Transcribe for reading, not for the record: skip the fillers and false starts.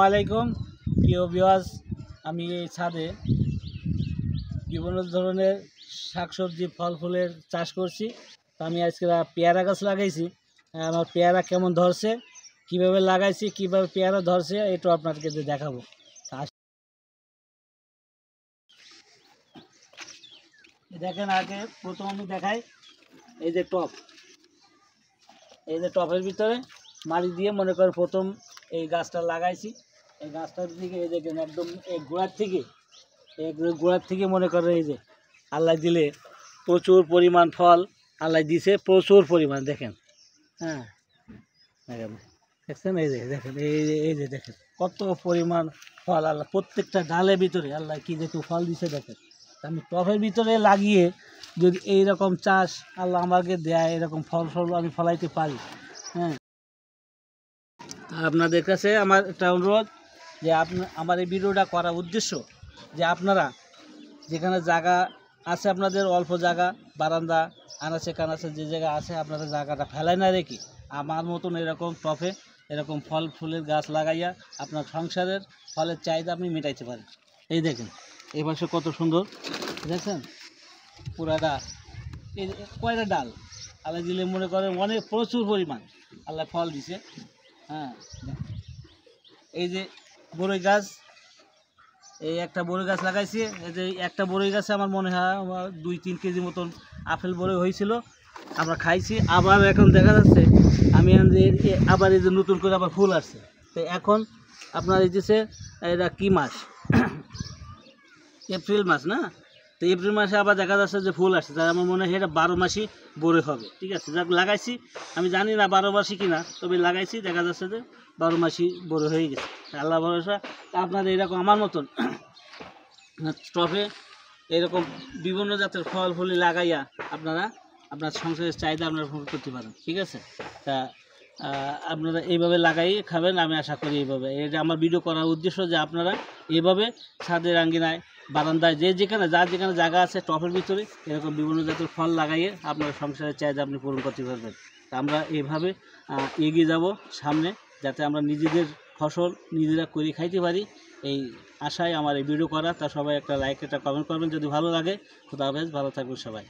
আলাইকুম প্রিয় ভিউয়ার্স, আমি এই ছাদে বিভিন্ন ধরনের শাকসবজি ফল ফুলের চাষ করছি। তো আমি আজকে পেয়ারা গাছ লাগাইছি। আমার পেয়ারা কেমন ধরছে, কিভাবে লাগাইছি, কিভাবে পেয়ারা ধরছে, এটা আপনাদেরকে দেখাবো। দেখেন, আগে প্রথম আমি দেখাই এই যে টপ, এই যে টপের ভিতরে মাটি দিয়ে মনে করেন প্রথম এই গাছটা লাগাইছি। এই গাছটার দিকে এই দেখেন একদম এই গোড়ার থেকে মনে করেন এই যে আল্লাহ দিলে প্রচুর পরিমাণ ফল আল্লাহ দিছে, প্রচুর পরিমাণ। দেখেন, হ্যাঁ দেখেন, দেখছেন, এই যে দেখেন, এই যে দেখেন কত পরিমাণ ফল আল্লাহ প্রত্যেকটা ডালের ভিতরে আল্লাহ কি যেহেতু ফল দিছে। দেখেন, আমি টবের ভিতরে লাগিয়ে যদি এইরকম চাষ আল্লাহ আমাকে দেয়, এরকম ফল আমি ফলাইতে পারি। হ্যাঁ, আপনাদের কাছে আমার একটা অনুরোধ যে আমার এই ভিডিওটা করার উদ্দেশ্য যে আপনারা যেখানে জায়গা আছে, আপনাদের অল্প জায়গা, বারান্দা আনাচে কানাচে যে জায়গা আছে, আপনারা জায়গাটা ফেলাই না রেখে আমার মতন এরকম টবে এরকম ফল ফুলের গাছ লাগাইয়া আপনার সংসারের ফলের চাহিদা আপনি মেটাইতে পারেন। এই দেখেন এই পাশে কত সুন্দর, দেখছেন পুরাটা এই কয়টা ডাল আল্লাহ দিলে মনে করেন অনেক প্রচুর পরিমাণ আল্লাহ ফল দিছে। হ্যাঁ, এই যে বড়ই গাছ, এই একটা বড়ই গাছ লাগাইছি। এই যে একটা বড়ই গাছে আমার মনে হয় 2-3 কেজি মতন আপেল বড়ই হয়েছিল, আমরা খাইছি। আবার এখন দেখা যাচ্ছে আমি আবার এই যে নতুন করে আবার ফুল আসছে। তো এখন আপনার এই যে এটা কি মাস, এপ্রিল মাস না? তো এপ্রিল মাসে আবার দেখা যাচ্ছে যে ফুল আসছে, তাই আমার মনে হয় এটা 12 মাসই বড়ই হবে। ঠিক আছে, যাক লাগাইছি, আমি জানি না 12 মাসই কিনা, তবে লাগাইছি, দেখা যাচ্ছে যে 12 মাসই বড় হয়ে গেছে। আল্লাহ ভরসা। আপনাদের এরকম আমার মতন টবে এরকম বিভিন্ন জাতের ফল ফুল লাগাইয়া আপনারা আপনার সংসারের চাহিদা আপনারা পূরণ করতে পারেন। ঠিক আছে, তা আপনারা এইভাবে লাগাই খাবেন, আমি আশা করি। এইভাবে এটা আমার ভিডিও করার উদ্দেশ্য যে আপনারা এইভাবে ছাদের আঙ্গিনায় বারান্দায় যেখানে যেখানে জায়গা আছে টবের ভিতরে এরকম বিভিন্ন জাতের ফল লাগাইয়ে আপনার সংসারের চাহিদা আপনি পূরণ করতে পারবেন। তা আমরা এইভাবে এগিয়ে যাব সামনে, যাতে আমরা নিজেদের ফসল নিজেরা করে খাইতে পারি। এই আশায় আমার এই ভিডিও করা। তা সবাই একটা লাইক, একটা কমেন্ট করবেন যদি ভালো লাগে। খুদা হাফেজ, ভালো থাকবেন সবাই।